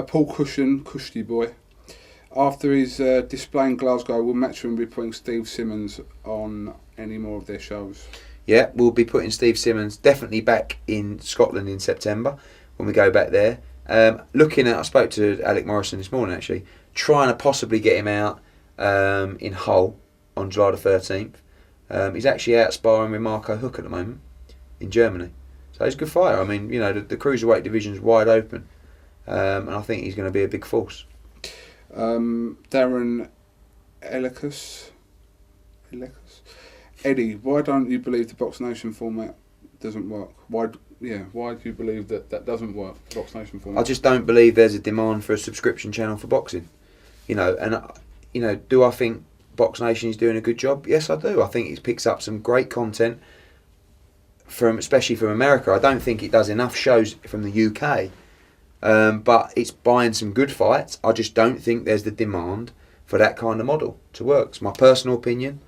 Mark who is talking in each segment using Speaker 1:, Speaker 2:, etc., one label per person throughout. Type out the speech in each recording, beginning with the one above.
Speaker 1: Paul Cushy boy. After his display in Glasgow, will MATCHROOM be putting Steve Simmons on any more of their shows?
Speaker 2: Yeah, we'll be putting Steve Simmons definitely back in Scotland in September when we go back there. I spoke to Alec Morrison this morning actually, trying to possibly get him out in Hull on July the 13th. He's actually out sparring with Marco Huck at the moment in Germany. So he's a good fighter. I mean, the cruiserweight division's wide open. And I think he's going to be a big force.
Speaker 1: Darren Elicus. Eddie, why don't you believe the BOXNATION format doesn't work? Why do you believe that doesn't work, the BOXNATION format?
Speaker 2: I just don't believe there's a demand for a subscription channel for boxing. Do I think BOXNATION is doing a good job? Yes, I do. I think it picks up some great content, especially from America. I don't think it does enough shows from the UK. But it's buying some good fights. I just don't think there's the demand for that kind of model to work. It's my personal opinion.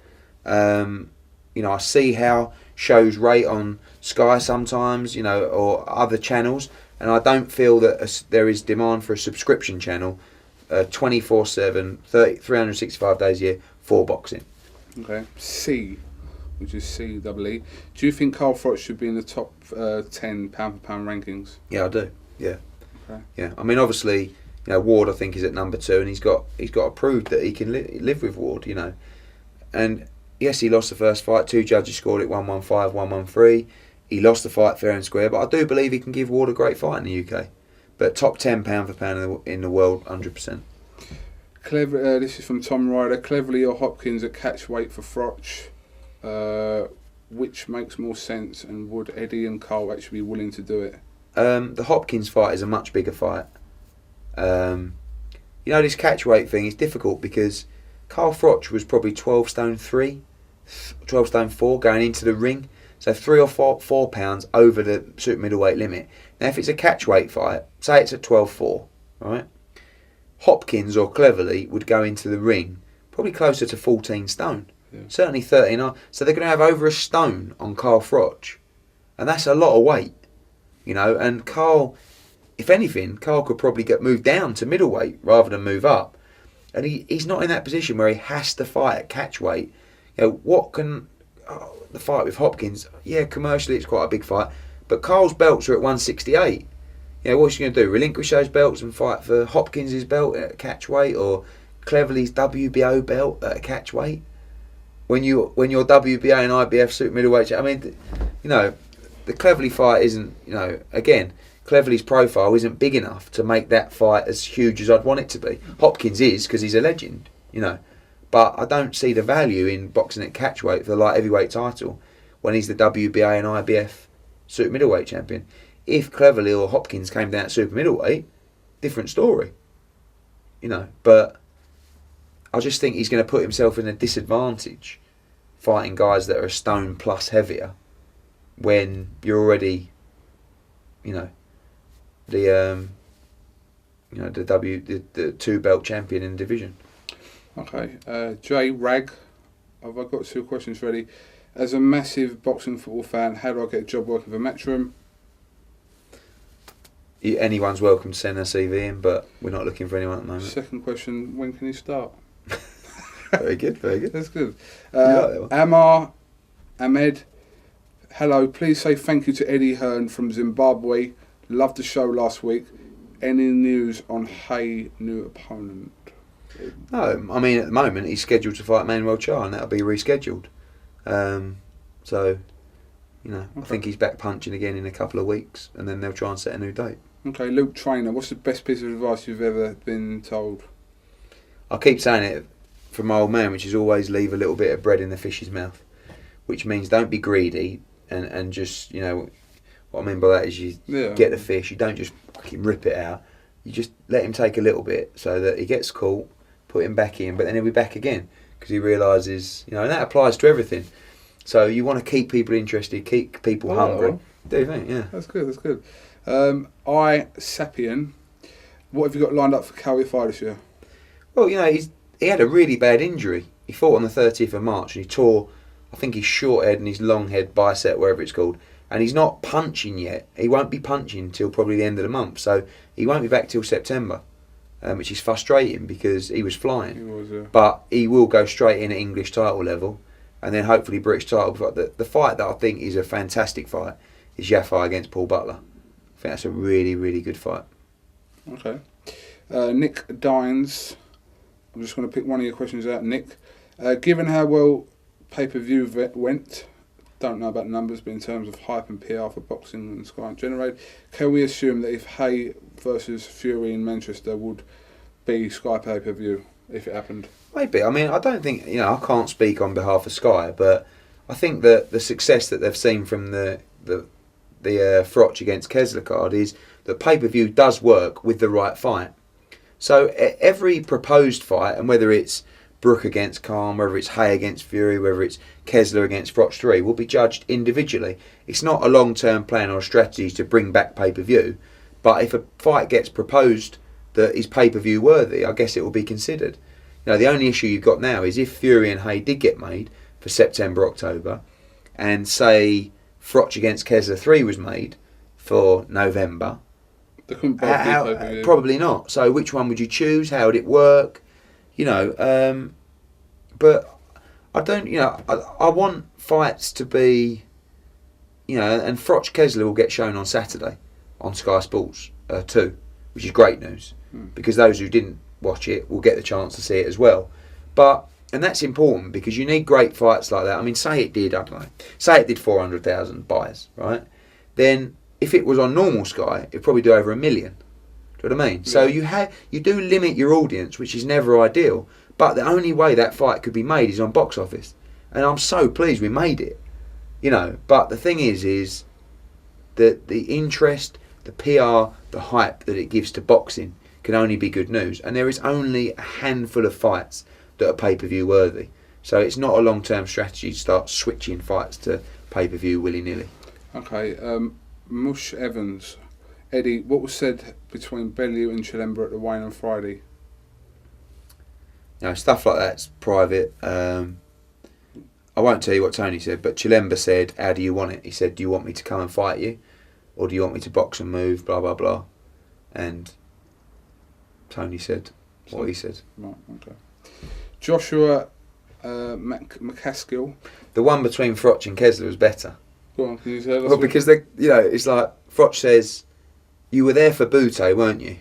Speaker 2: I see how shows rate on Sky sometimes, or other channels, and I don't feel that there is demand for a subscription channel 24/7, 365 days a year for boxing.
Speaker 1: Okay. C, which is CEE. Do you think Carl Froch should be in the top 10 pound for pound rankings?
Speaker 2: Yeah, I do. Yeah.
Speaker 1: Okay.
Speaker 2: Yeah. I mean, obviously, Ward I think is at number 2, and he's got to prove that he can live with Ward. And yes, he lost the first fight. 2 judges scored it 1-1-5, 1-1-3. He lost the fight fair and square, but I do believe he can give Ward a great fight in the UK. But top 10 pound for pound in the world, 100%.
Speaker 1: Clever. This is from Tom Ryder. Cleverly or Hopkins at catch weight for Froch. Which makes more sense, and would Eddie and Carl actually be willing to do it?
Speaker 2: The Hopkins fight is a much bigger fight. This catch weight thing is difficult because Carl Froch was probably 12 stone 3, 12 stone 4 going into the ring. So 3 or 4 pounds over the super middleweight limit. Now if it's a catch weight fight, say it's at 12-4, right? Hopkins or Cleverly would go into the ring probably closer to 14 stone. Yeah. Certainly 13. So they're going to have over a stone on Carl Froch. And that's a lot of weight. And Carl, if anything, Carl could probably get moved down to middleweight rather than move up. And he's not in that position where he has to fight at catch weight. The fight with Hopkins, yeah, commercially it's quite a big fight, but Carl's belts are at 168. What's he going to do? Relinquish those belts and fight for Hopkins' belt at catch weight, or Cleverly's WBO belt at catch weight? When you're WBA and IBF super middleweight, I mean, the Cleverly fight isn't, again, Cleverly's profile isn't big enough to make that fight as huge as I'd want it to be. Hopkins is, because he's a legend, But I don't see the value in boxing at catchweight for the light heavyweight title when he's the WBA and IBF super middleweight champion. If Cleverly or Hopkins came down at super middleweight, different story. But I just think he's going to put himself in a disadvantage fighting guys that are a stone plus heavier when you're already, the 2 belt champion in the division.
Speaker 1: Okay, Jay Rag, have I got 2 questions ready? As a massive boxing football fan, how do I get a job working for MATCHROOM?
Speaker 2: Anyone's welcome to send their CV in, but we're not looking for anyone at the moment.
Speaker 1: Second question, when can you start?
Speaker 2: Very good, very good.
Speaker 1: That's good.
Speaker 2: Like that
Speaker 1: Amar Ahmed, hello, please say thank you to Eddie Hearn from Zimbabwe. Loved the show last week. Any news on Hay new opponent?
Speaker 2: No, I mean at the moment he's scheduled to fight Manuel Char, and that'll be rescheduled. Okay. I think he's back punching again in a couple of weeks, and then they'll try and set a new date.
Speaker 1: Okay, Luke Trainer, what's the best piece of advice you've ever been told?
Speaker 2: I keep saying it from my old man, which is always leave a little bit of bread in the fish's mouth, which means don't be greedy and just, what I mean by that is you get the fish, you don't just fucking rip it out, you just let him take a little bit so that he gets caught, put him back in, but then he'll be back again because he realises, and that applies to everything. So you want to keep people interested, keep people hungry. Do you think? Yeah.
Speaker 1: That's good. Sapien, what have you got lined up for Cowie fight this year?
Speaker 2: Well, he had a really bad injury. He fought on the 30th of March and he tore, I think his short head and his long head bicep, wherever it's called, and he's not punching yet. He won't be punching until probably the end of the month, so he won't be back till September, which is frustrating because he was flying.
Speaker 1: He was, yeah.
Speaker 2: But he will go straight in at English title level, and then hopefully British title. But the fight that I think is a fantastic fight is Yafai against Paul Butler. I think that's a really, really good fight.
Speaker 1: Okay. Nick Dines. I'm just going to pick one of your questions out, Nick. Given how well pay-per-view went, don't know about the numbers, but in terms of hype and PR for boxing and Sky and Generate, can we assume that if Hay versus Fury in Manchester would be Sky pay-per-view if it happened?
Speaker 2: Maybe. I mean, I don't think, I can't speak on behalf of Sky, but I think that the success that they've seen from the Froch against Kessler card is that pay-per-view does work with the right fight. So every proposed fight, and whether it's Brook against Khan, whether it's Hay against Fury, whether it's Kessler against Froch 3, will be judged individually. It's not a long-term plan or strategy to bring back pay-per-view, but if a fight gets proposed that is pay-per-view worthy, I guess it will be considered. The only issue you've got now is if Fury and Hay did get made for September, October, and say Froch against Kessler 3 was made for November,
Speaker 1: they couldn't both be pay-per-view.
Speaker 2: Probably not. So which one would you choose? How would it work? But I don't, I want fights to be, and Froch Kessler will get shown on Saturday on Sky Sports 2, which is great news, because those who didn't watch it will get the chance to see it as well. And that's important because you need great fights like that. I mean, say it did 400,000 buys, right? Then if it was on normal Sky, it'd probably do over 1 million. Do you know what I mean? Yeah. So you do limit your audience, which is never ideal. But the only way that fight could be made is on box office, and I'm so pleased we made it. But the thing is that the interest, the PR, the hype that it gives to boxing can only be good news. And there is only a handful of fights that are pay-per-view worthy. So it's not a long-term strategy to start switching fights to pay-per-view willy-nilly.
Speaker 1: Okay, Mush Evans. Eddie, what was said between Bellew and Chilemba at the weigh-in on Friday?
Speaker 2: Stuff like that's private. I won't tell you what Tony said, but Chilemba said, how do you want it? He said, do you want me to come and fight you? Or do you want me to box and move, blah, blah, blah. And Tony said what he said.
Speaker 1: Right, okay. Joshua McCaskill.
Speaker 2: The one between Froch and Kessler was better.
Speaker 1: Go on, can you say that?
Speaker 2: Well, because it's like Froch says, you were there for Bute, weren't you?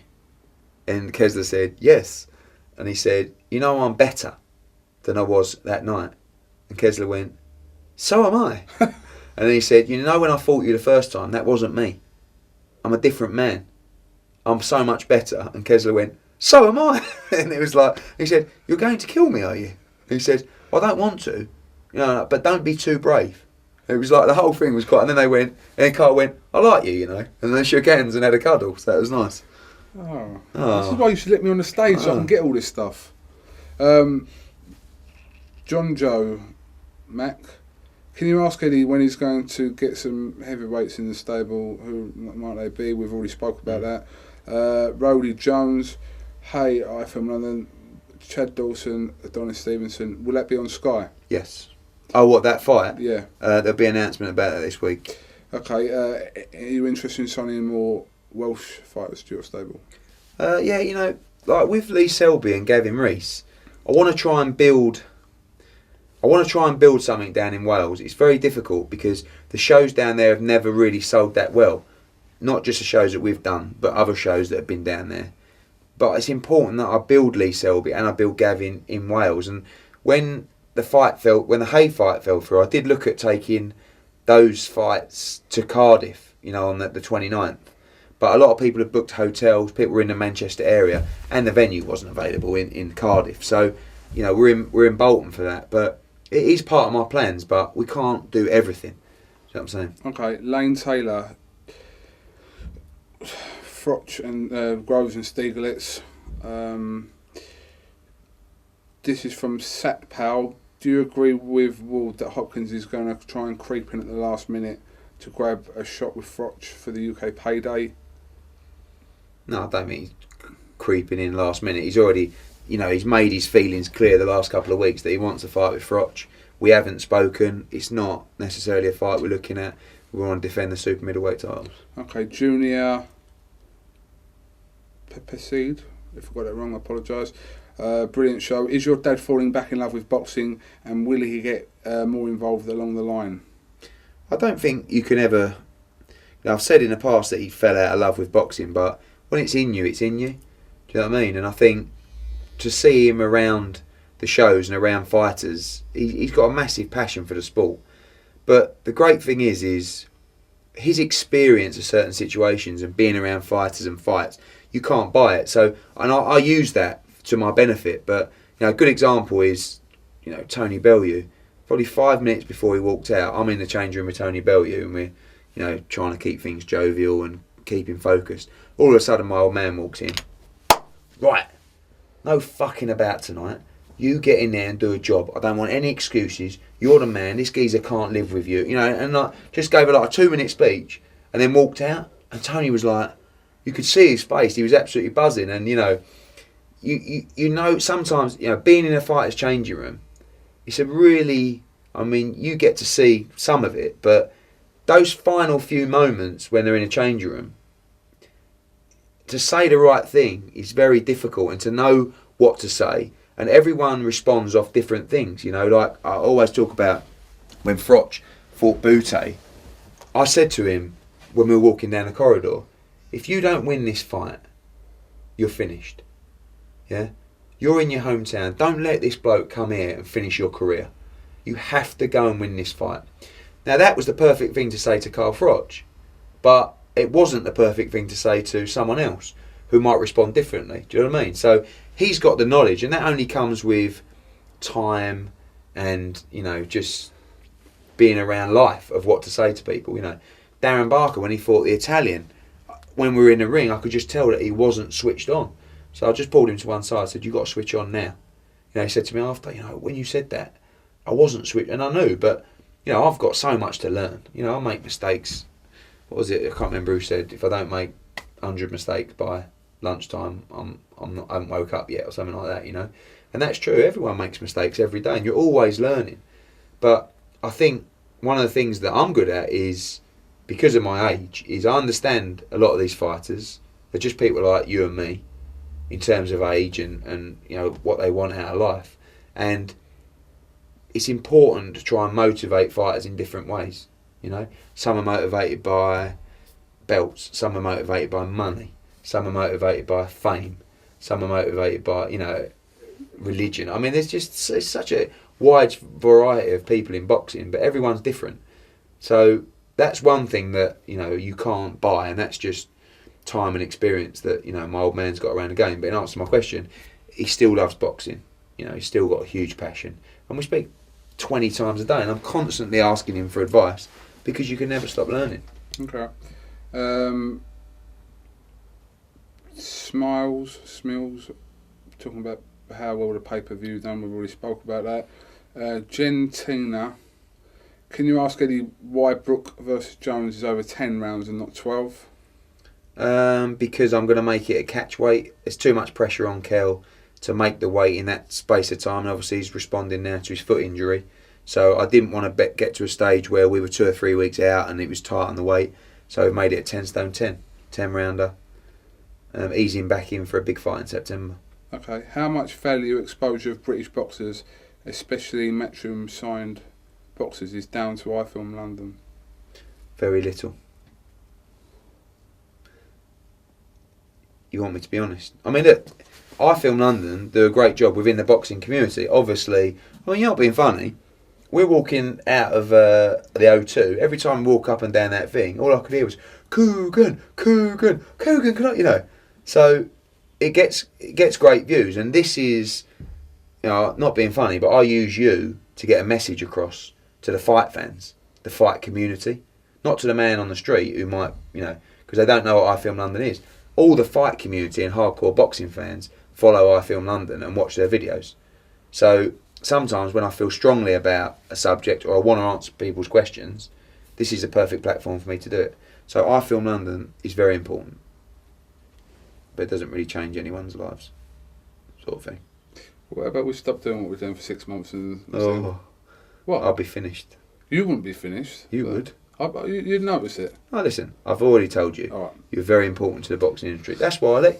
Speaker 2: And Kessler said, yes. And he said, I'm better than I was that night. And Kessler went, so am I. And then he said, when I fought you the first time, that wasn't me. I'm a different man. I'm so much better. And Kessler went, so am I. And it was like, he said, you're going to kill me, are you? And he said, I don't want to, but don't be too brave. It was like the whole thing was quite, and then they went, and then Carl went, I like you, and then they shook hands and had a cuddle, so that was nice.
Speaker 1: Oh. This is why you should let me on the stage so I can get all this stuff. John Joe Mac, can you ask Eddie when he's going to get some heavyweights in the stable? Who might they be? We've already spoke about that. Roddy Jones, Hay, iFILM London, Chad Dawson, Adonis Stevenson. Will that be on Sky?
Speaker 2: Yes. Oh, what, that fight?
Speaker 1: Yeah.
Speaker 2: There'll be an announcement about that this week.
Speaker 1: Okay. Are you interested in signing more Welsh fighters to your stable?
Speaker 2: Yeah, like with Lee Selby and Gavin Rees, I want to try and build something down in Wales. It's very difficult because the shows down there have never really sold that well. Not just the shows that we've done, but other shows that have been down there. But it's important that I build Lee Selby and I build Gavin in Wales. And when the Hay fight fell through, I did look at taking those fights to Cardiff, on the 29th. But a lot of people have booked hotels, people were in the Manchester area, and the venue wasn't available in Cardiff. So, we're in Bolton for that. But it is part of my plans, but we can't do everything. See what I'm saying?
Speaker 1: Okay, Lane Taylor, Froch and Groves and Stieglitz. This is from Satpal. Do you agree with Ward that Hopkins is going to try and creep in at the last minute to grab a shot with Froch for the UK payday?
Speaker 2: No, I don't think he's creeping in last minute. He's already, he's made his feelings clear the last couple of weeks that he wants to fight with Froch. We haven't spoken. It's not necessarily a fight we're looking at. We want to defend the super middleweight titles.
Speaker 1: Okay, Junior Pepperseed. If I got that wrong, I apologise. Brilliant show. Is your dad falling back in love with boxing, and will he get more involved along the line?
Speaker 2: I don't think you can ever... I've said in the past that he fell out of love with boxing, but when it's in you, it's in you. Do you know what I mean? And I think to see him around the shows and around fighters, he's got a massive passion for the sport. But the great thing is his experience of certain situations and being around fighters and fights, you can't buy it. So, and I use that to my benefit. But a good example is, Tony Bellew. Probably 5 minutes before he walked out, I'm in the change room with Tony Bellew, and we're, trying to keep things jovial and keep him focused. All of a sudden, my old man walks in. Right, no fucking about tonight. You get in there and do a job. I don't want any excuses. You're the man. This geezer can't live with you. And I just gave her like a 2-minute speech and then walked out. And Tony was like, you could see his face. He was absolutely buzzing. And, sometimes, being in a fighter's changing room, it's a really, you get to see some of it. But those final few moments when they're in a changing room, to say the right thing is very difficult, and to know what to say. And everyone responds off different things, like I always talk about when Froch fought Bute. I said to him when we were walking down the corridor, if you don't win this fight, you're finished. Yeah? You're in your hometown. Don't let this bloke come here and finish your career. You have to go and win this fight. Now that was the perfect thing to say to Carl Froch, but it wasn't the perfect thing to say to someone else who might respond differently. Do you know what I mean? So he's got the knowledge, and that only comes with time and, just being around life of what to say to people. Darren Barker, when he fought the Italian, when we were in the ring, I could just tell that he wasn't switched on. So I just pulled him to one side and said, you've got to switch on now. He said to me after, when you said that, I wasn't switched, and I knew, but, I've got so much to learn. I make mistakes. What was it? I can't remember who said, if I don't make 100 mistakes by lunchtime, I haven't woke up yet, or something like that, And that's true. Everyone makes mistakes every day, and you're always learning. But I think one of the things that I'm good at is, because of my age, is I understand a lot of these fighters. They're just people like you and me, in terms of age and what they want out of life. And it's important to try and motivate fighters in different ways. Some are motivated by belts, some are motivated by money, some are motivated by fame, some are motivated by, religion. There's such a wide variety of people in boxing, but everyone's different. So that's one thing that, you can't buy, and that's just time and experience that, my old man's got around the game. But in answer to my question, he still loves boxing. He's still got a huge passion. And we speak 20 times a day, and I'm constantly asking him for advice, because you can never stop learning.
Speaker 1: Okay. Smiles, talking about how well the pay-per-view done. We've already spoke about that. Gentina, can you ask Eddie why Brook versus Jones is over 10 rounds and not 12?
Speaker 2: Because I'm going to make it a catch weight. There's too much pressure on Kel to make the weight in that space of time, and obviously he's responding now to his foot injury. So I didn't want to get to a stage where we were 2 or 3 weeks out and it was tight on the weight. So we made it a 10 stone 10 rounder, easing back in for a big fight in September.
Speaker 1: Okay, how much value exposure of British boxers, especially MATCHROOM signed boxers, is down to iFILM London?
Speaker 2: Very little. You want me to be honest? Look, iFILM London do a great job within the boxing community. Obviously, you're not being funny. We're walking out of the O2. Every time we walk up and down that thing, all I could hear was Coogan, Coogan, Coogan. Can I, So it gets great views, and this is, not being funny, but I use you to get a message across to the fight fans, the fight community, not to the man on the street who might, because they don't know what iFILM London is. All the fight community and hardcore boxing fans follow iFILM London and watch their videos. So sometimes when I feel strongly about a subject or I want to answer people's questions, this is the perfect platform for me to do it. So iFILM London is very important, but it doesn't really change anyone's lives, sort of thing.
Speaker 1: What about we stop doing what we're doing for 6 months and
Speaker 2: what? I'll be finished.
Speaker 1: You wouldn't be finished.
Speaker 2: You would.
Speaker 1: You'd notice it.
Speaker 2: Oh, listen, I've already told you.
Speaker 1: All right.
Speaker 2: You're very important to the boxing industry. That's why I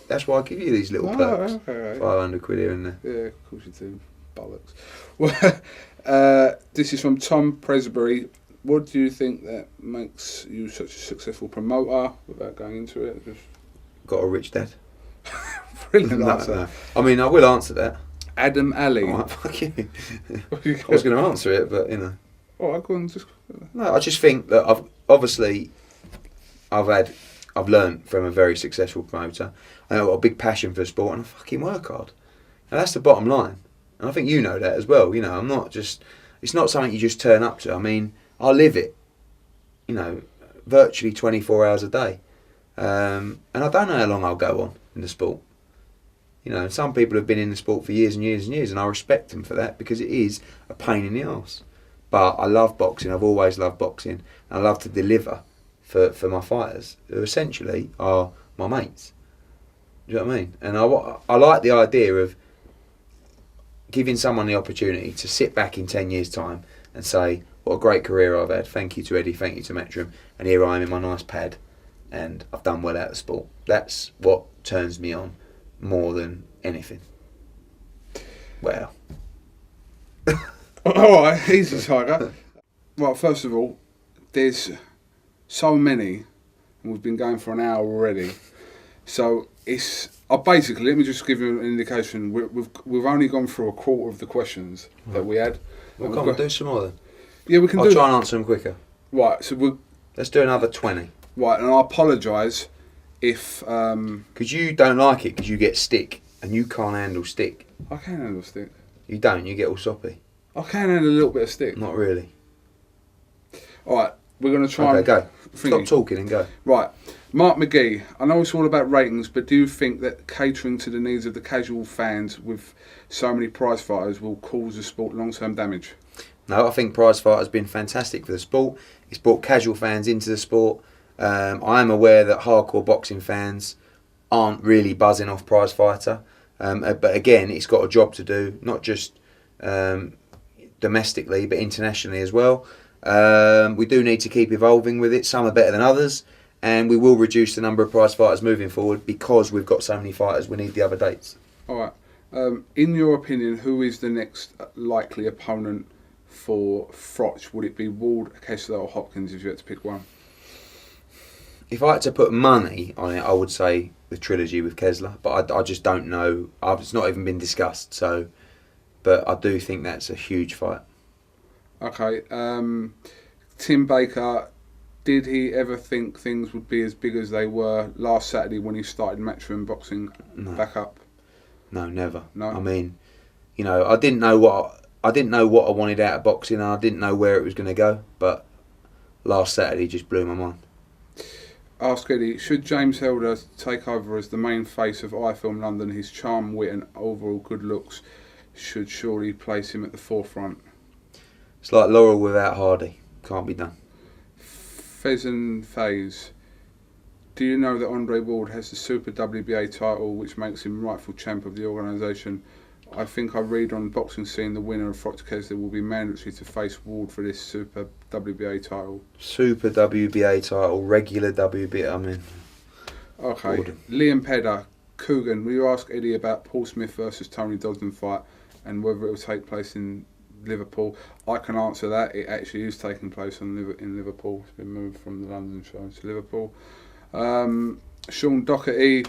Speaker 2: give you these little perks.
Speaker 1: Okay.
Speaker 2: 500 quid here and there.
Speaker 1: Yeah, of course you do. Bollocks. Well, this is from Tom Presbury. What do you think that makes you such a successful promoter? Without going into it, just
Speaker 2: Got a rich dad?
Speaker 1: brilliant
Speaker 2: No.
Speaker 1: answer.
Speaker 2: I mean, I will answer that.
Speaker 1: Adam Alley.
Speaker 2: All right, fuck you. I was going to answer it, but you know.
Speaker 1: All right, go on. Just
Speaker 2: No, I just think that I've learned from a very successful promoter. I've got a big passion for the sport and I fucking work hard. And that's the bottom line. And I think you know that as well. You know, I'm not just. It's not something you just turn up to. I mean, I live it. You know, virtually 24 hours a day. And I don't know how long I'll go on in the sport. You know, some people have been in the sport for years and years and years, and I respect them for that because it is a pain in the arse. But I love boxing. I've always loved boxing. And I love to deliver for my fighters, who essentially are my mates. Do you know what I mean? And I like the idea of giving someone the opportunity to sit back in 10 years' time and say, what a great career I've had. Thank you to Eddie, thank you to MATCHROOM. And here I am in my nice pad and I've done well out of the sport. That's what turns me on more than anything. Well.
Speaker 1: all right, easy, Tiger. Well, first of all, there's so many, and we've been going for an hour already. So it's basically. Let me just give you an indication. We've only gone through a quarter of the questions that we had.
Speaker 2: Well, come on, do some more then.
Speaker 1: Yeah, we can
Speaker 2: I'll
Speaker 1: do.
Speaker 2: try and answer them quicker.
Speaker 1: Right, so
Speaker 2: Let's do another 20.
Speaker 1: Right, and I apologise if
Speaker 2: Because you don't like it because you get stick and you can't handle stick.
Speaker 1: I can handle stick.
Speaker 2: You don't, you get all soppy.
Speaker 1: I can handle a little bit of stick.
Speaker 2: Not really.
Speaker 1: All right, we're going to try.
Speaker 2: Okay, go.
Speaker 1: Thingy.
Speaker 2: Stop talking and go.
Speaker 1: Right, Mark McGee. I know it's all about ratings, but do you think that catering to the needs of the casual fans with so many prize fighters will cause the sport long-term damage?
Speaker 2: No, I think prize fight has been fantastic for the sport. It's brought casual fans into the sport. I am aware that hardcore boxing fans aren't really buzzing off prize fighter. But again, it's got a job to do, not just domestically, but internationally as well. We do need to keep evolving with it. Some are better than others. And we will reduce the number of prize fighters moving forward because we've got so many fighters. We need the other dates.
Speaker 1: All right. In your opinion, who is the next likely opponent for Froch? Would it be Ward, Kessler or Hopkins if you had to pick one?
Speaker 2: If I had to put money on it, I would say the trilogy with Kessler, but I just don't know. It's not even been discussed, so. But I do think that's a huge fight.
Speaker 1: Okay. Tim Baker, did he ever think things would be as big as they were last Saturday when he started MATCHROOM boxing back up?
Speaker 2: No, never.
Speaker 1: No.
Speaker 2: I mean, you know, I didn't know what I wanted out of boxing, and I didn't know where it was going to go. But last Saturday just blew my mind.
Speaker 1: Ask Eddie, should James Helder take over as the main face of iFILM London? His charm, wit and overall good looks should surely place him at the forefront.
Speaker 2: It's like Laurel without Hardy. Can't be done.
Speaker 1: Pheasant Phase. Do you know that Andre Ward has the Super WBA title, which makes him rightful champ of the organisation? I think I read on Boxing Scene the winner of Froch Kessler will be mandatory to face Ward for this Super WBA title.
Speaker 2: Super WBA title, regular WBA, I mean.
Speaker 1: Okay.
Speaker 2: Gordon.
Speaker 1: Liam Pedder, Coogan, will you ask Eddie about Paul Smith versus Tony Dodson fight and whether it will take place in Liverpool? I can answer that. It actually is taking place in Liverpool. It's been moved from the London show to Liverpool. Sean Doherty,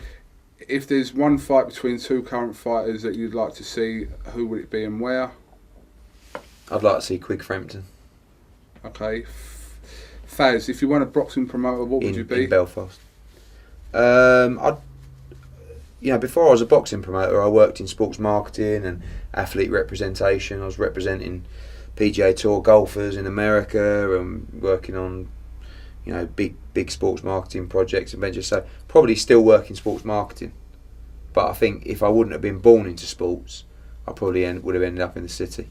Speaker 1: if there's one fight between two current fighters that you'd like to see, who would it be and where?
Speaker 2: I'd like to see Quigg Frampton.
Speaker 1: Okay. Faz, if you weren't a boxing promoter, what would you be?
Speaker 2: In Belfast. Before I was a boxing promoter, I worked in sports marketing and athlete representation. I was representing PGA Tour golfers in America and working on, big sports marketing projects and ventures. So probably still working sports marketing. But I think if I wouldn't have been born into sports, I probably would have ended up in the city,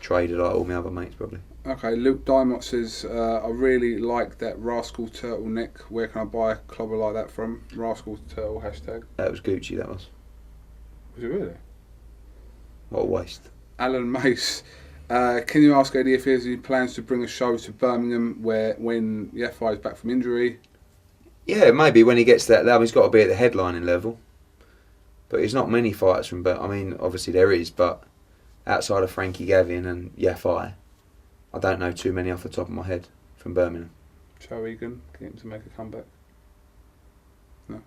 Speaker 2: trader like all my other mates probably.
Speaker 1: Okay, Luke Diamond says, I really like that Rascal turtleneck. Where can I buy a clobber like that from? Rascal Turtle hashtag.
Speaker 2: That was Gucci, that was.
Speaker 1: Was it really?
Speaker 2: What a waste.
Speaker 1: Alan Mace, Can you ask Eddie if he has any plans to bring a show to Birmingham when Yafai is back from injury?
Speaker 2: Yeah, maybe when he gets to that level, he's got to be at the headlining level. But there's not many fighters from. But I mean, obviously there is, but outside of Frankie Gavin and Yafai, I don't know too many off the top of my head from Birmingham.
Speaker 1: Joe Egan, get him to make a comeback. No.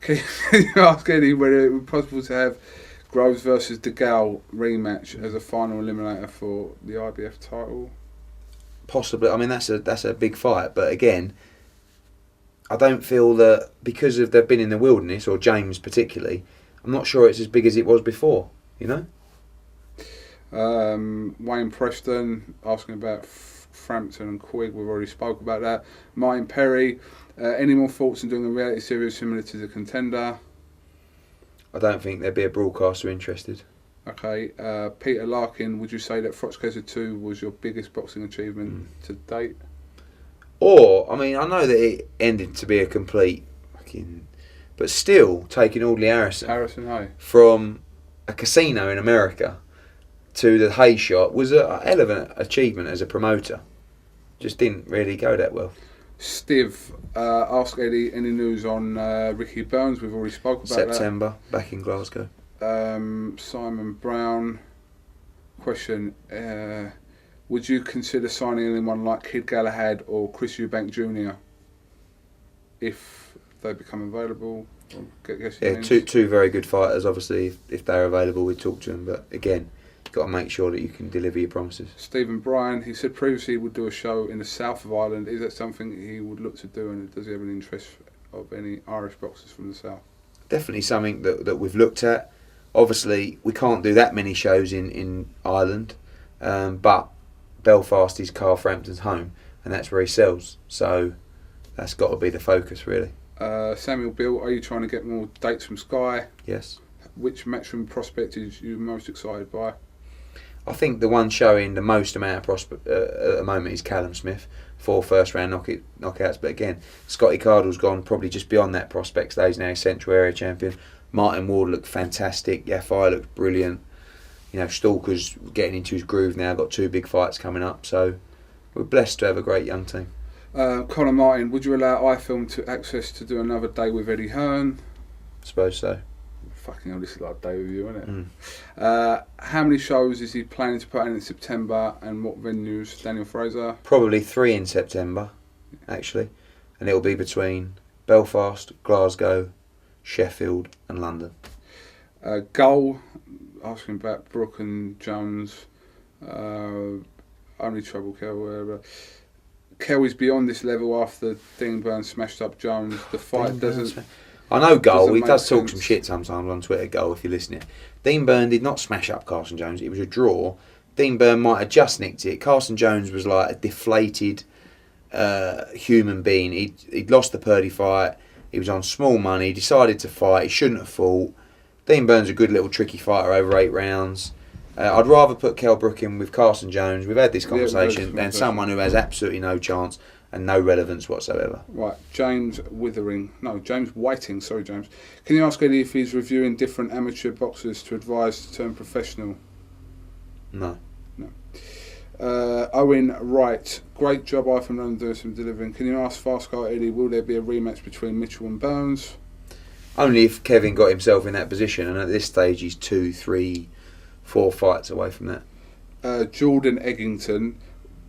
Speaker 1: Can you ask Eddie whether it would be possible to have Groves versus DeGale rematch as a final eliminator for the IBF title?
Speaker 2: Possibly. I mean, that's a big fight, but again, I don't feel that because of they've been in the wilderness, or James particularly, I'm not sure it's as big as it was before. You know.
Speaker 1: Wayne Preston asking about Frampton and Quigg. We've already spoke about that. Martin Perry. Any more thoughts on doing a reality series similar to The Contender?
Speaker 2: I don't think there'd be a broadcaster interested.
Speaker 1: Okay. Peter Larkin, would you say that Froch 2 was your biggest boxing achievement to date?
Speaker 2: Or, I mean, I know that it ended to be a complete fucking... But still, taking Audley Harrison
Speaker 1: Hay.
Speaker 2: From a casino in America to the Hay shot was a hell of an achievement as a promoter. Just didn't really go that well.
Speaker 1: Stiv, ask Eddie any news on Ricky Burns. We've already spoke about
Speaker 2: September, back in Glasgow.
Speaker 1: Simon Brown, question, would you consider signing anyone like Kid Galahad or Chris Eubank Jr. if they become available?
Speaker 2: Yeah, two very good fighters. Obviously, if they're available, we'd talk to them. But again, you've got to make sure that you can deliver your promises.
Speaker 1: Stephen Bryan, he said previously he would do a show in the south of Ireland. Is that something he would look to do, and does he have an interest of any Irish boxers from the south?
Speaker 2: Definitely something that we've looked at. Obviously, we can't do that many shows in Ireland, but Belfast is Carl Frampton's home, and that's where he sells. So that's got to be the focus, really.
Speaker 1: Samuel Bill, are you trying to get more dates from Sky?
Speaker 2: Yes.
Speaker 1: Which matchroom prospect is you most excited by?
Speaker 2: I think the one showing the most amount of prospect at the moment is Callum Smith, 4 first-round knockouts. But again, Scotty Cardle's gone probably just beyond that prospect stage now. He's Central Area champion. Martin Ward looked fantastic. Yafai looked brilliant. You know, Stalker's getting into his groove now. Got 2 big fights coming up. So we're blessed to have a great young team.
Speaker 1: Conor Martin, would you allow iFILM to access to do another day with Eddie Hearn?
Speaker 2: I suppose so.
Speaker 1: Fucking hell, this is like a day with you, isn't it? How many shows is he planning to put in September, and what venues? Daniel Fraser?
Speaker 2: Probably 3 in September, actually. And it'll be between Belfast, Glasgow, Sheffield and London.
Speaker 1: Gull, asking about Brooke and Jones. Only trouble, Kel. Kel is beyond this level after Dean Burns smashed up Jones. The fight doesn't...
Speaker 2: I know Gull, he does talk
Speaker 1: sense.
Speaker 2: some shit sometimes on Twitter, Gull, if you're listening. Dean Byrne did not smash up Carson Jones, it was a draw. Dean Byrne might have just nicked it. Carson Jones was like a deflated human being. He'd lost the Purdy fight, he was on small money, he decided to fight, he shouldn't have fought. Dean Byrne's a good little tricky fighter over 8 rounds. I'd rather put Kell Brook in with Carson Jones, we've had this conversation, than someone who has absolutely no chance and no relevance whatsoever.
Speaker 1: Right, James Whiting, sorry James. Can you ask Eddie if he's reviewing different amateur boxers to advise to turn professional?
Speaker 2: No.
Speaker 1: Owen Wright, great job from London doing some delivering. Can you ask Fast Car Eddie, will there be a rematch between Mitchell and Burns?
Speaker 2: Only if Kevin got himself in that position, and at this stage he's 2, 3, 4 fights away from that.
Speaker 1: Jordan Eggington,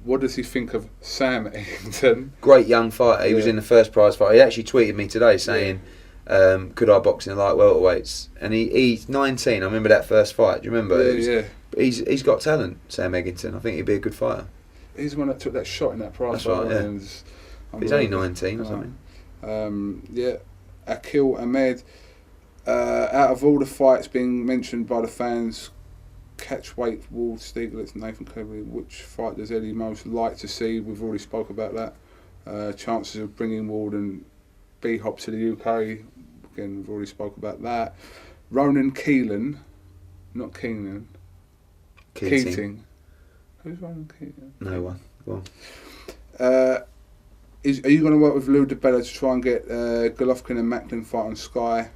Speaker 1: what does he think of Sam Eggington?
Speaker 2: Great young fighter. He was in the first prize fight. He actually tweeted me today saying, could I box in the light welterweights? And he's 19. I remember that first fight. Do you remember?
Speaker 1: Yeah.
Speaker 2: He's got talent, Sam Eggington. I think he'd be a good fighter.
Speaker 1: He's the one that took that shot in that prize
Speaker 2: fight.
Speaker 1: That's right,
Speaker 2: yeah. He's only 19 or something.
Speaker 1: Akil Ahmed, out of all the fights being mentioned by the fans, catchweight, Ward, Stieglitz, Nathan Cleverly, which fight does Eddie most like to see? We've already spoke about that. Chances of bringing Ward and B-Hop to the UK, again, we've already spoke about that. Ronan Keelan, not Keenan. Keating. Who's Ronan Keelan?
Speaker 2: No one. Go on.
Speaker 1: Are you going to work with Lou DeBella to try and get Golovkin and Macklin fight on Sky?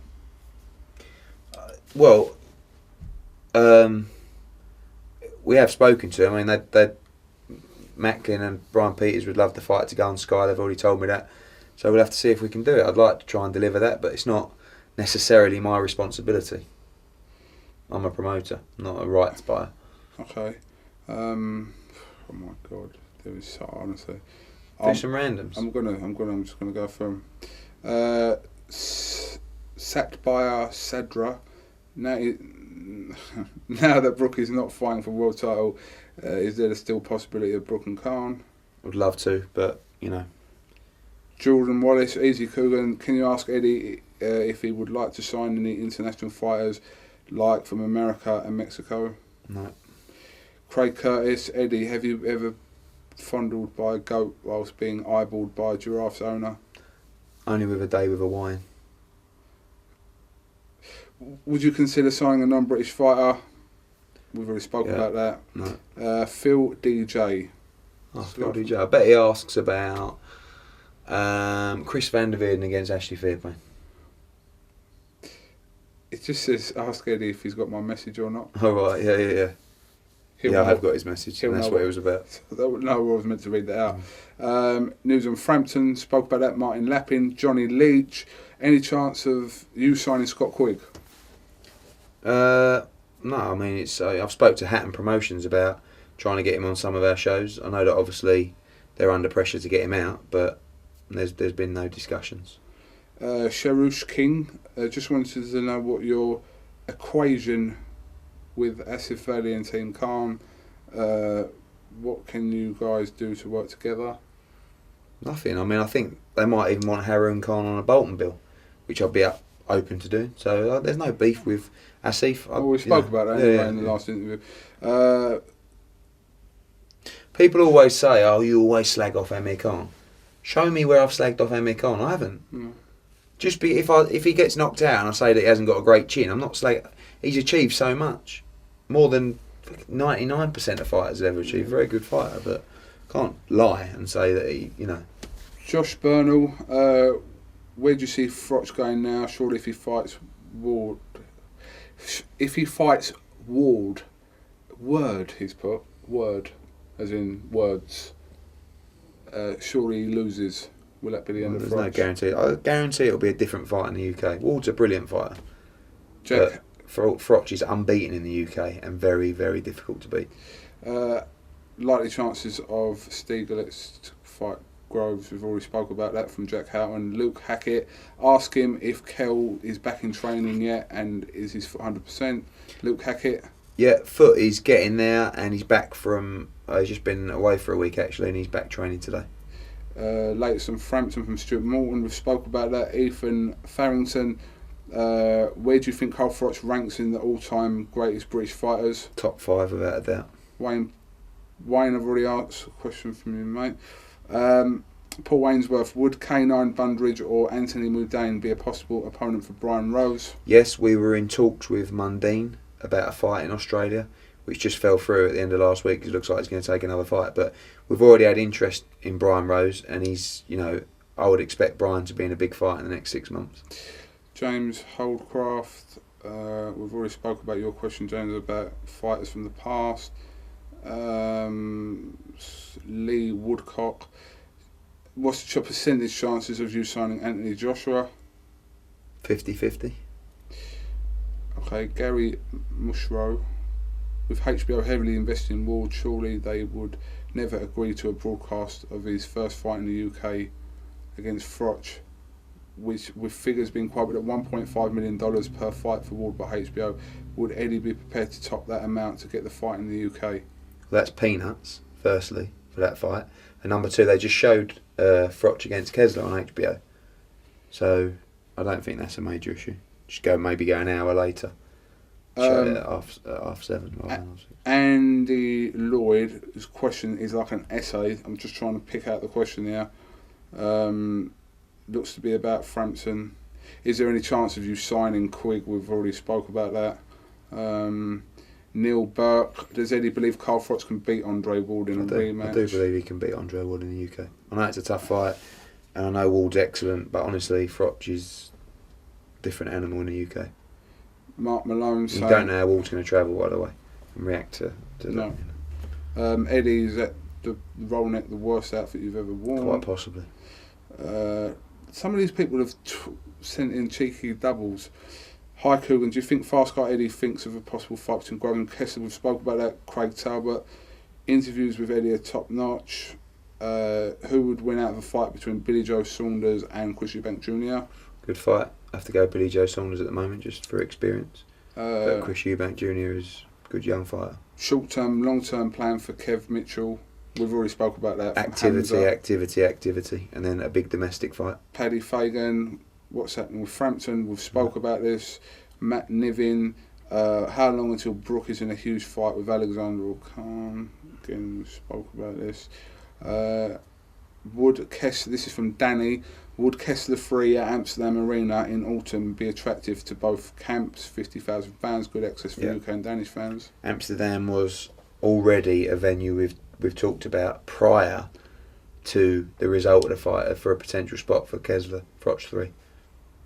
Speaker 2: we have spoken to them. I mean, they Macklin and Brian Peters would love the fight to go on Sky. They've already told me that. So we'll have to see if we can do it. I'd like to try and deliver that, but it's not necessarily my responsibility. I'm a promoter, not a rights buyer.
Speaker 1: Okay. Oh my God, there is so honestly.
Speaker 2: Do some randoms.
Speaker 1: I'm just gonna go from sacked buyer Sadra. Now that Brook is not fighting for world title, is there still possibility of Brook and Khan?
Speaker 2: Would love to, but
Speaker 1: Jordan Wallace, Easy Coogan. Can you ask Eddie if he would like to sign any international fighters, like from America and Mexico?
Speaker 2: No.
Speaker 1: Craig Curtis, Eddie, have you ever fondled by a goat whilst being eyeballed by a giraffe's owner?
Speaker 2: Only with a day with a wine.
Speaker 1: Would you consider signing a non-British fighter? We've already spoken about that.
Speaker 2: No.
Speaker 1: Phil DJ.
Speaker 2: Phil DJ. I bet he asks about Chris Van der Veerden against Ashley Fairbairn.
Speaker 1: It just says, ask Eddie if he's got my message or not.
Speaker 2: Oh, right, yeah. I have got his message, and that's what it was about.
Speaker 1: No, I was meant to read that out. News on Frampton, spoke about that. Martin Lappin, Johnny Leach. Any chance of you signing Scott Quigg?
Speaker 2: No, I mean, it's. I've spoke to Hatton Promotions about trying to get him on some of our shows. I know that obviously they're under pressure to get him out, but there's been no discussions.
Speaker 1: Sharush King, just wanted to know what your equation with Asif Valley and Team Khan. What can you guys do to work together?
Speaker 2: Nothing. I mean, I think they might even want Haroon Khan on a Bolton bill, which I'd be open to doing. So there's no beef with Asif.
Speaker 1: Well, we spoke about that anyway in the last interview.
Speaker 2: People always say, "Oh, you always slag off Amir Khan." Show me where I've slagged off Amir Khan. I haven't. Just if he gets knocked out and I say that he hasn't got a great chin, I'm not slagging. He's achieved so much, more than 99% of fighters have ever achieved. Very good fighter, but can't lie and say that he,
Speaker 1: Josh Bernal, where do you see Froch going now? Surely if he fights Ward, Word he's put, Word, as in words. Surely he loses. Will that be the end of Froch?
Speaker 2: There's no guarantee. I guarantee it'll be a different fight in the UK. Ward's a brilliant fighter.
Speaker 1: Jack.
Speaker 2: Froch is unbeaten in the UK and very, very difficult to beat.
Speaker 1: Likely chances of Stieglitz to fight Groves, we've already spoke about that from Jack Houghton. Luke Hackett, ask him if Kell is back in training yet and is his foot 100%. Luke Hackett.
Speaker 2: Yeah, foot is getting there and he's back from, he's just been away for a week actually and he's back training today.
Speaker 1: Latest on Frampton from Stuart Morton, we've spoke about that. Ethan Farrington. Where do you think Carl Froch ranks in the all-time greatest British fighters?
Speaker 2: Top 5 without a doubt.
Speaker 1: Wayne, I've already asked a question from you, mate. Paul Wainsworth, would K9 Bundridge or Anthony Mundane be a possible opponent for Brian Rose?
Speaker 2: Yes, we were in talks with Mundine about a fight in Australia, which just fell through at the end of last week. It looks like he's going to take another fight, but we've already had interest in Brian Rose, and he's, I would expect Brian to be in a big fight in the next 6 months. James
Speaker 1: Holdcraft, we've already spoke about your question, James, about fighters from the past. Lee Woodcock, what's your percentage chances of you signing Anthony Joshua?
Speaker 2: 50-50.
Speaker 1: Okay, Gary Mushrow, with HBO heavily investing in Ward, surely they would never agree to a broadcast of his first fight in the UK against Froch, which with figures being quoted at $1.5 million per fight for Ward by HBO. Would Eddie be prepared to top that amount to get the fight in the UK?
Speaker 2: Well, that's peanuts, firstly, for that fight. And number 2, they just showed Froch against Kessler on HBO. So I don't think that's a major issue. Just maybe go an hour later. Show it at half 7.
Speaker 1: Andy Lloyd's question is like an essay. I'm just trying to pick out the question here. Looks to be about Frampton. Is there any chance of you signing Quigg? We've already spoke about that. Neil Burke, does Eddie believe Carl Froch can beat Andre Ward in a rematch?
Speaker 2: I do believe he can beat Andre Ward in the UK. I know it's a tough fight, and I know Ward's excellent, but honestly, Froch is a different animal in the UK.
Speaker 1: Mark Malone saying...
Speaker 2: You don't know how Ward's going to travel, by the way. and react to
Speaker 1: No.
Speaker 2: that.
Speaker 1: Eddie, is that the roll neck the worst outfit you've ever worn?
Speaker 2: Quite possibly.
Speaker 1: Some of these people have sent in cheeky doubles. Hi Coogan, do you think Fast Guy Eddie thinks of a possible fight between Grogan and Kessler? We've spoke about that. Craig Talbot. Interviews with Eddie are top notch. Who would win out of a fight between Billy Joe Saunders and Chris Eubank Jr.?
Speaker 2: Good fight. I have to go Billy Joe Saunders at the moment just for experience. But Chris Eubank Jr. is a good young fighter.
Speaker 1: Short term, long term plan for Kev Mitchell. We've already spoke about that.
Speaker 2: Activity, and then a big domestic fight.
Speaker 1: Paddy Fagan. What's happening with Frampton? We've spoke about this. Matt Niven. How long until Brooke is in a huge fight with Alexander or Khan? Again, we spoke about this. Would Kessler, this is from Danny, would Kessler 3 at Amsterdam Arena in autumn be attractive to both camps? 50,000 fans, good access for UK and Danish fans.
Speaker 2: Amsterdam was already a venue we've talked about prior to the result of the fight for a potential spot for Kessler, Froch 3.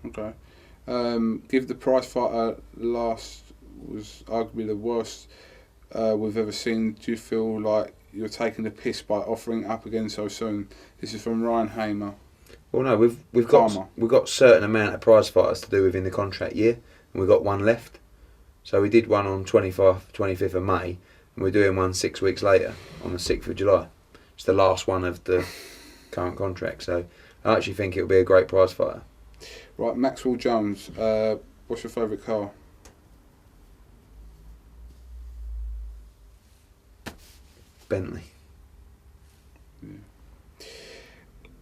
Speaker 1: Okay. Give the prize fighter last was arguably the worst we've ever seen. Do you feel like you're taking the piss by offering up again so soon? This is from Ryan Hamer.
Speaker 2: Well, no, we've got a certain amount of prize fighters to do within the contract year, and we've got one left. So we did one on 25th of May, and we're doing one 6 weeks later on the 6th of July. It's the last one of the current contract, so I actually think it'll be a great prize fighter.
Speaker 1: Right, Maxwell Jones, what's your favourite car?
Speaker 2: Bentley.
Speaker 1: Yeah.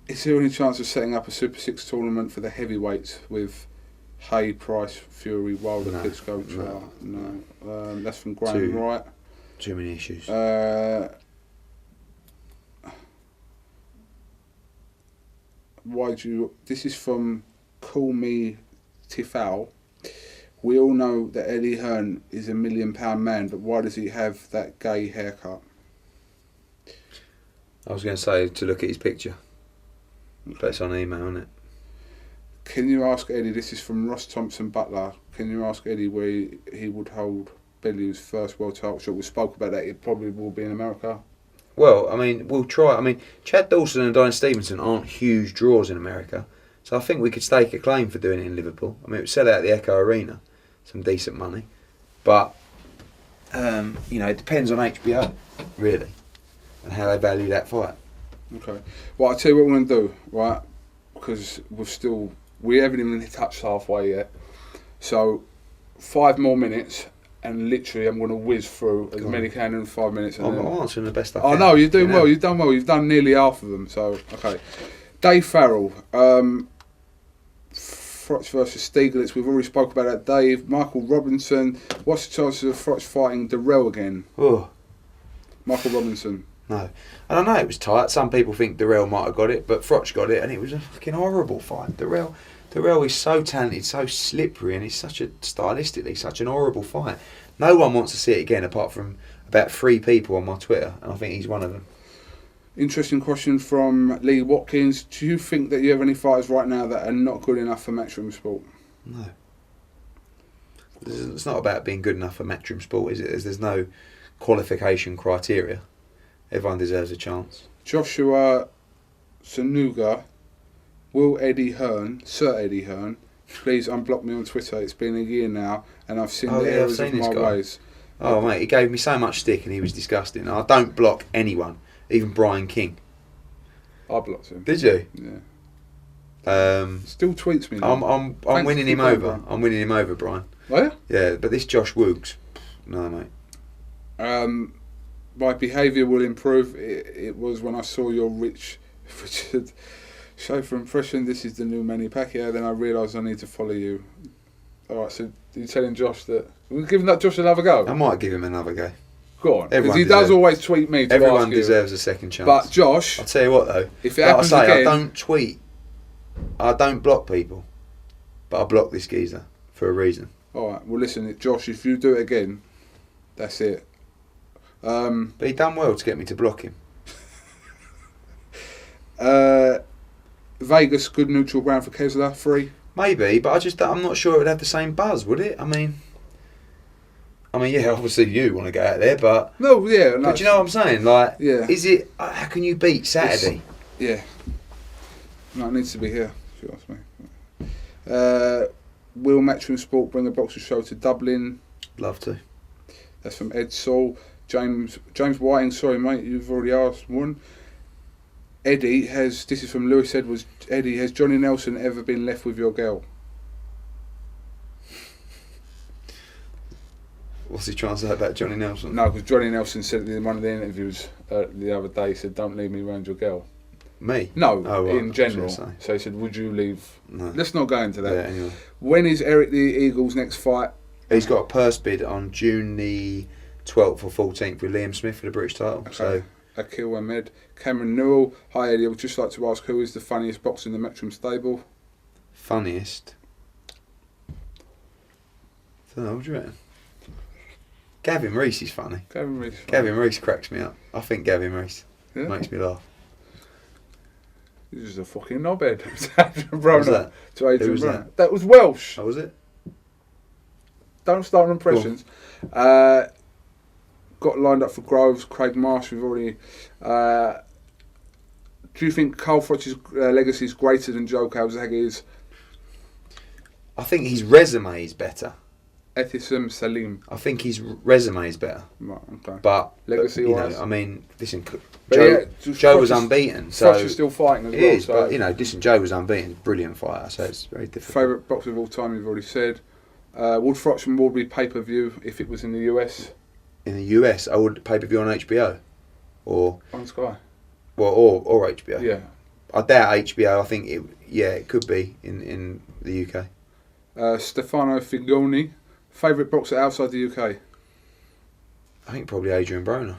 Speaker 1: Is there any chance of setting up a Super 6 tournament for the heavyweights with Hay, Price, Fury, Wilder, Klitschko? No. That's from Graham Wright.
Speaker 2: Too many issues.
Speaker 1: This is from Call Me Tifal. We all know that Eddie Hearn is a £1 million man, but why does he have that gay haircut?
Speaker 2: I was going to say to look at his picture. But it's on email, isn't it?
Speaker 1: Can you ask Eddie, this is from Ross Thompson Butler, can you ask Eddie where he would hold Bellew's first world title shot? We spoke about that, it probably will be in America.
Speaker 2: Well, I mean, we'll try. I mean, Chad Dawson and Diane Stevenson aren't huge draws in America, so I think we could stake a claim for doing it in Liverpool. I mean, it would sell out the Echo Arena, some decent money. But, it depends on HBO, really, and how they value that fight.
Speaker 1: Okay. Well, I'll tell you what we're going to do, right? Because we haven't even touched halfway yet. So, 5 more minutes, and literally I'm going to whiz through as many can in 5 minutes.
Speaker 2: I'm answering the best I can.
Speaker 1: Oh, no, you're doing well. You've done well. You've done nearly half of them. So, okay. Dave Farrell. Froch versus Stieglitz. We've already spoke about that. Dave. Michael Robinson. What's the chances of Froch fighting Darrell again?
Speaker 2: Oh.
Speaker 1: Michael Robinson.
Speaker 2: No. And I know it was tight. Some people think Darrell might have got it, but Froch got it, and it was a fucking horrible fight. Darrell is so talented, so slippery, and he's stylistically such an horrible fight. No one wants to see it again apart from about 3 people on my Twitter, and I think he's one of them.
Speaker 1: Interesting question from Lee Watkins. Do you think that you have any fighters right now that are not good enough for Matchroom Sport?
Speaker 2: No. It's not about being good enough for Matchroom Sport, is it? There's no qualification criteria. Everyone deserves a chance.
Speaker 1: Joshua Sanuga. Will Sir Eddie Hearn, please unblock me on Twitter. It's been a year now, and I've seen the errors of my ways.
Speaker 2: Oh, mate, he gave me so much stick, and he was disgusting. I don't block anyone, even Brian King.
Speaker 1: I blocked him.
Speaker 2: Did you?
Speaker 1: Yeah. Still tweets me.
Speaker 2: I'm winning him over. I'm winning him over, Brian.
Speaker 1: Oh yeah?
Speaker 2: Yeah, but this Josh Woogs, no, mate.
Speaker 1: My behaviour will improve. It was when I saw your Richard show for impression. This is the new Manny Pacquiao. Then I realised I need to follow you. All right, so you're telling Josh that we're giving that Josh another go?
Speaker 2: I might give him another go.
Speaker 1: Go on, because he does always tweet me.
Speaker 2: Everyone deserves a second chance.
Speaker 1: But Josh,
Speaker 2: I'll tell you what though.
Speaker 1: If it happens again,
Speaker 2: I don't tweet. I don't block people, but I block this geezer for a reason.
Speaker 1: All right. Well, listen, Josh. If you do it again, that's it.
Speaker 2: But he done well to get me to block him.
Speaker 1: Vegas, good neutral ground for Kessler, 3.
Speaker 2: Maybe, but I'm not sure it would have the same buzz, would it? I mean, I mean, yeah, obviously you want to go out there, but
Speaker 1: No, yeah. No,
Speaker 2: but you know what I'm saying? Like,
Speaker 1: yeah.
Speaker 2: is it? How can you beat Saturday?
Speaker 1: Yeah. No, it needs to be here, if you ask me. Will Matchroom Sport bring a boxing show to Dublin?
Speaker 2: Love to.
Speaker 1: That's from Ed Saul. James Whiting, sorry mate, you've already asked one. Eddie has, this is from Lewis Edwards. Eddie, has Johnny Nelson ever been left with your girl?
Speaker 2: What's he trying to say about Johnny Nelson?
Speaker 1: No, because Johnny Nelson said in one of the interviews the other day, he said, don't leave me around your girl.
Speaker 2: Me?
Speaker 1: No,
Speaker 2: Oh, right.
Speaker 1: in general. So he said, would you leave?
Speaker 2: No.
Speaker 1: Let's not go into that.
Speaker 2: Yeah, anyway.
Speaker 1: When is Eric the Eagle's next fight?
Speaker 2: He's got a purse bid on June the 12th or 14th with Liam Smith for the British title.
Speaker 1: Okay.
Speaker 2: So
Speaker 1: Akil Ahmed. Cameron Newell. Hi Eddie, I would just like to ask who is the funniest boxer in the Matchroom stable?
Speaker 2: funniest. I don't know, what do you reckon? Gavin Reese is funny. Gavin Reese cracks me up. I think Gavin Reese makes me laugh.
Speaker 1: He's just a fucking knobhead.
Speaker 2: What was that?
Speaker 1: To Adrian
Speaker 2: Who was
Speaker 1: Broner.
Speaker 2: that?
Speaker 1: That was Welsh.
Speaker 2: Oh, was it?
Speaker 1: Don't start on impressions. Got lined up for Groves, Craig Marsh. We've already. Do you think Carl Froch's legacy is greater than Joe Calzaghe's?
Speaker 2: I think his resume is better.
Speaker 1: Ethissam Salim.
Speaker 2: I think his resume is better.
Speaker 1: Right, okay.
Speaker 2: But
Speaker 1: legacy-wise,
Speaker 2: I mean, listen,
Speaker 1: Joe
Speaker 2: was unbeaten. So
Speaker 1: Froch is still fighting as well.
Speaker 2: Is, but listen, Joe was unbeaten. Brilliant fighter, so it's very difficult.
Speaker 1: Favourite boxer of all time, you've already said. Would Froch and Ward be pay-per-view if it was in the US?
Speaker 2: In the US, I would pay-per-view on HBO, or
Speaker 1: on Sky.
Speaker 2: Well, or HBO.
Speaker 1: Yeah.
Speaker 2: I doubt HBO. I think it could be in the UK.
Speaker 1: Stefano Figoni. Favourite boxer outside the UK?
Speaker 2: I think probably Adrian Broner.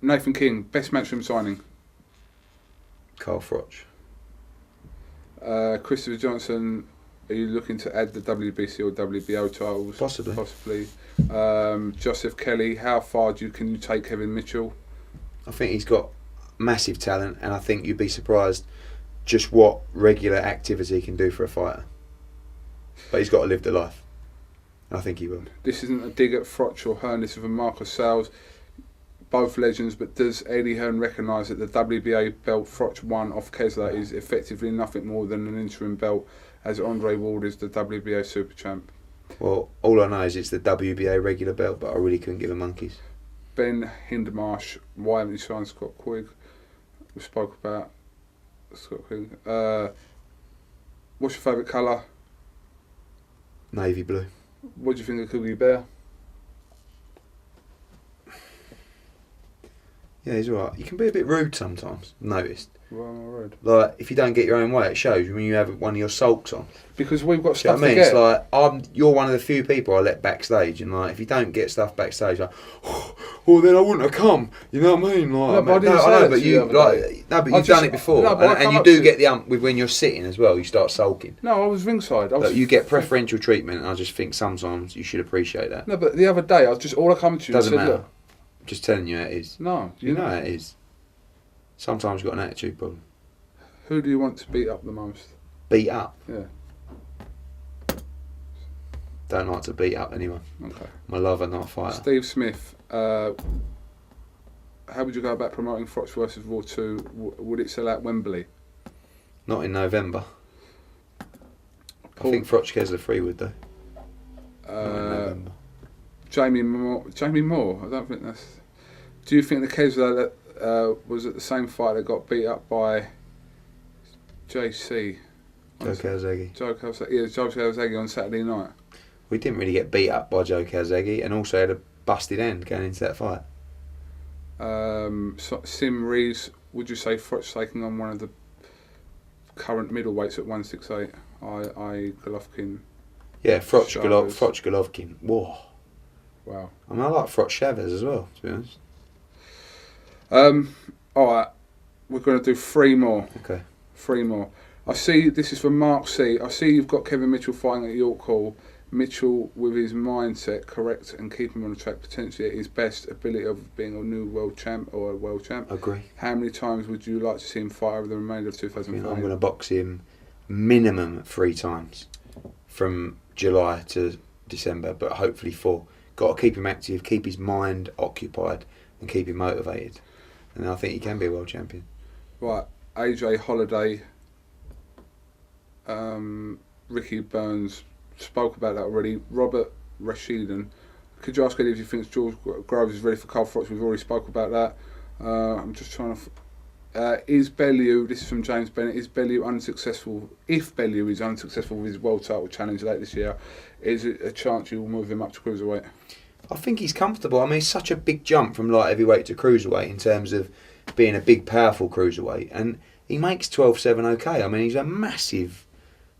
Speaker 1: Nathan King, best matchroom signing?
Speaker 2: Carl Froch.
Speaker 1: Christopher Johnson, are you looking to add the WBC or WBO titles?
Speaker 2: Possibly.
Speaker 1: Joseph Kelly, how far can you take Kevin Mitchell?
Speaker 2: I think he's got massive talent, and I think you'd be surprised just what regular activity he can do for a fighter. But he's got to live the life. I think he will. This
Speaker 1: isn't a dig at Froch or Hearn, this is from Marcus Sales. Both legends, but does Eddie Hearn recognise that the WBA belt Froch won off Kessler is effectively nothing more than an interim belt, as Andre Ward is the WBA Super Champ?
Speaker 2: Well, all I know is it's the WBA regular belt, but I really couldn't give a monkeys.
Speaker 1: Ben Hindmarsh, why haven't you signed Scott Quigg? We spoke about Scott Quigg. What's your favourite colour?
Speaker 2: Navy blue.
Speaker 1: What do you think of Cookie Bear?
Speaker 2: Yeah, he's alright. You can be a bit rude sometimes, I've noticed.
Speaker 1: Well, I'm rude.
Speaker 2: Like, if you don't get your own way, it shows when you have one of your sulks on.
Speaker 1: Because we've got
Speaker 2: stuff to get. It's like, you're one of the few people I let backstage, and like, if you don't get stuff backstage, like, well, then I wouldn't have come. You know what I mean? Like,
Speaker 1: but you've
Speaker 2: done it before, and you do get the ump with when you're sitting as well. You start sulking.
Speaker 1: No, I was ringside.
Speaker 2: You get preferential treatment, and I just think sometimes you should appreciate that.
Speaker 1: No, but the other day, I was just all I come to you.
Speaker 2: Doesn't
Speaker 1: and said,
Speaker 2: matter.
Speaker 1: Look,
Speaker 2: just telling you how it is.
Speaker 1: No,
Speaker 2: you know how it is. Sometimes you've got an attitude problem.
Speaker 1: Who do you want to beat up the most?
Speaker 2: Beat up?
Speaker 1: Yeah.
Speaker 2: Don't like to beat up anyone.
Speaker 1: Okay.
Speaker 2: My lover, not a fighter.
Speaker 1: Steve Smith, how would you go about promoting Froch versus Raw 2? Would it sell out Wembley?
Speaker 2: Not in November. I think Froch Kessler 3 would though. Not in November. Jamie
Speaker 1: Moore. I don't think that's. Do you think the Kessler that was at the same fight that got beat up by JC?
Speaker 2: Joe Calzaghe.
Speaker 1: Joe Calzaghe on Saturday night.
Speaker 2: We didn't really get beat up by Joe Calzaghe, and also had a busted end going into that fight.
Speaker 1: Sim Reeves, would you say Froch taking on one of the current middleweights at 168? I Golovkin.
Speaker 2: Yeah, Froch Golovkin. Whoa.
Speaker 1: Wow.
Speaker 2: I mean, I like Froch Chavez as well, to be honest.
Speaker 1: Alright, we're going to do 3 more.
Speaker 2: Okay.
Speaker 1: 3 more. I see, this is from Mark C. I see you've got Kevin Mitchell fighting at York Hall. Mitchell, with his mindset correct and keep him on the track, potentially at his best ability of being a new world champ or a world champ.
Speaker 2: Agree.
Speaker 1: How many times would you like to see him fight over the remainder of 2005?
Speaker 2: I'm going to box him minimum 3 times from July to December, but hopefully 4. Got to keep him active, keep his mind occupied, and keep him motivated. And I think he can be a world champion.
Speaker 1: Right, AJ Holiday, Ricky Burns, spoke about that already. Robert Rashidan, could you ask Eddie if you think George Groves is ready for Carl Froch? We've already spoke about that. I'm just trying to... is Bellew, this is from James Bennett, is Bellew unsuccessful? If Bellew is unsuccessful with his world title challenge late this year, is it a chance you will move him up to cruiserweight?
Speaker 2: I think he's comfortable. I mean, it's such a big jump from light heavyweight to cruiserweight in terms of being a big, powerful cruiserweight. And he makes 12.7 okay. I mean, he's a massive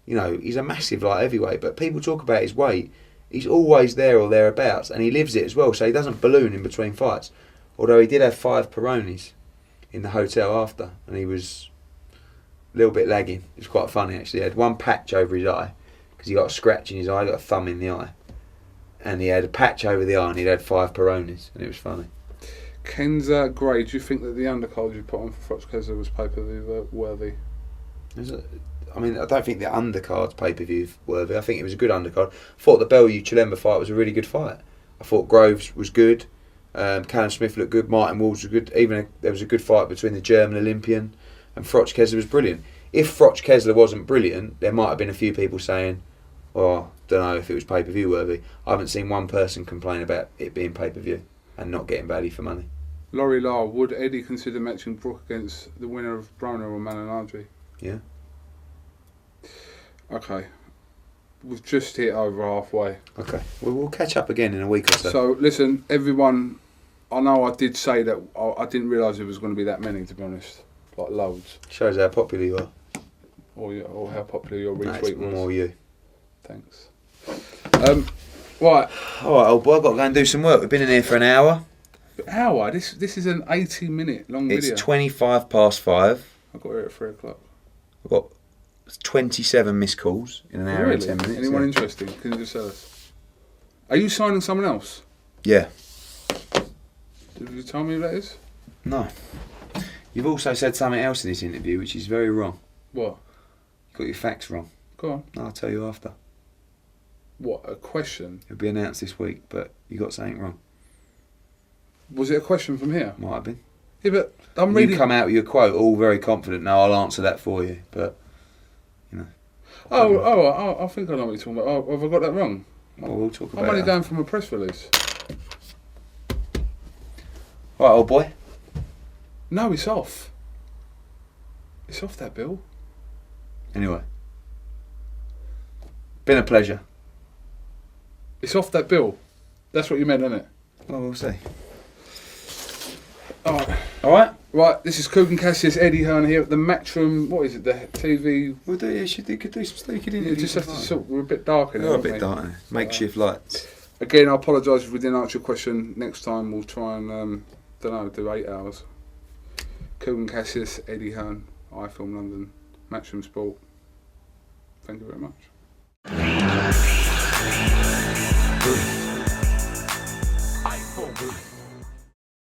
Speaker 2: light heavyweight. But people talk about his weight. He's always there or thereabouts. And he lives it as well. So he doesn't balloon in between fights. Although he did have 5 Peronis in the hotel after. And he was a little bit lagging. It was quite funny, actually. He had one patch over his eye. Because he got a scratch in his eye. He got a thumb in the eye. And he had a patch over the eye and he'd had 5 Peronis, and it was funny.
Speaker 1: Kenza Gray, do you think that the undercard you put on for Froch Kesler was pay-per-view worthy?
Speaker 2: I mean, I don't think the undercard's pay-per-view worthy. I think it was a good undercard. I thought the Bellew Chilemba fight was a really good fight. I thought Groves was good. Callum Smith looked good. Martin Wolves was good. There was a good fight between the German Olympian and Froch Kesler was brilliant. If Froch Kesler wasn't brilliant, there might have been a few people saying, "Oh, don't know if it was pay-per-view worthy." I haven't seen one person complain about it being pay-per-view and not getting value for money.
Speaker 1: Laurie Lar, would Eddie consider matching Brook against the winner of Broner or Malinadri?
Speaker 2: Yeah.
Speaker 1: Okay. We've just hit over halfway.
Speaker 2: Okay. Well, we'll catch up again in a week or so.
Speaker 1: So, listen, everyone, I know I did say that I didn't realise there was going to be that many, to be honest. Like, loads.
Speaker 2: Shows how popular you are.
Speaker 1: Or how popular your retweet
Speaker 2: It's
Speaker 1: was.
Speaker 2: more you.
Speaker 1: Thanks. Right.
Speaker 2: Alright, old boy, I've got to go and do some work. We've been in here for an hour.
Speaker 1: Hour? This is an 80-minute long video.
Speaker 2: It's 25 past 5.
Speaker 1: I got here at 3 o'clock.
Speaker 2: I've got 27 missed calls in an hour and 10 minutes.
Speaker 1: Anyone interested? Can you just tell us? Are you signing someone else?
Speaker 2: Yeah.
Speaker 1: Did you tell me who that is?
Speaker 2: No. You've also said something else in this interview which is very wrong.
Speaker 1: What?
Speaker 2: You got your facts wrong.
Speaker 1: Go on.
Speaker 2: I'll tell you after.
Speaker 1: What, a question?
Speaker 2: It'll be announced this week, but you got something wrong.
Speaker 1: Was it a question from here?
Speaker 2: Might have been.
Speaker 1: Yeah, but I'm reading...
Speaker 2: You come out with your quote all very confident. No, I'll answer that for you, but, you know.
Speaker 1: I think I know what you're talking about. Oh, have I got that wrong?
Speaker 2: Well, we'll talk about
Speaker 1: I'm only
Speaker 2: that.
Speaker 1: going from a press release.
Speaker 2: Right, old boy.
Speaker 1: No, it's off. It's off that bill.
Speaker 2: Anyway. Been a pleasure.
Speaker 1: It's off that bill. That's what you meant, isn't it?
Speaker 2: Well, we'll see.
Speaker 1: Alright. Right, this is Coogan Cassius, Eddie Hearn here at the Matchroom. What is it, the TV?
Speaker 2: We'll do, you could do some stuff. You could
Speaker 1: Yeah, just have to sort. We're a bit dark in
Speaker 2: We're
Speaker 1: there.
Speaker 2: a bit dark. Makeshift lights.
Speaker 1: Again, I apologise if we didn't answer your question. Next time we'll try and, do 8 hours. Coogan Cassius, Eddie Hearn, iFILM London, Matchroom Sport.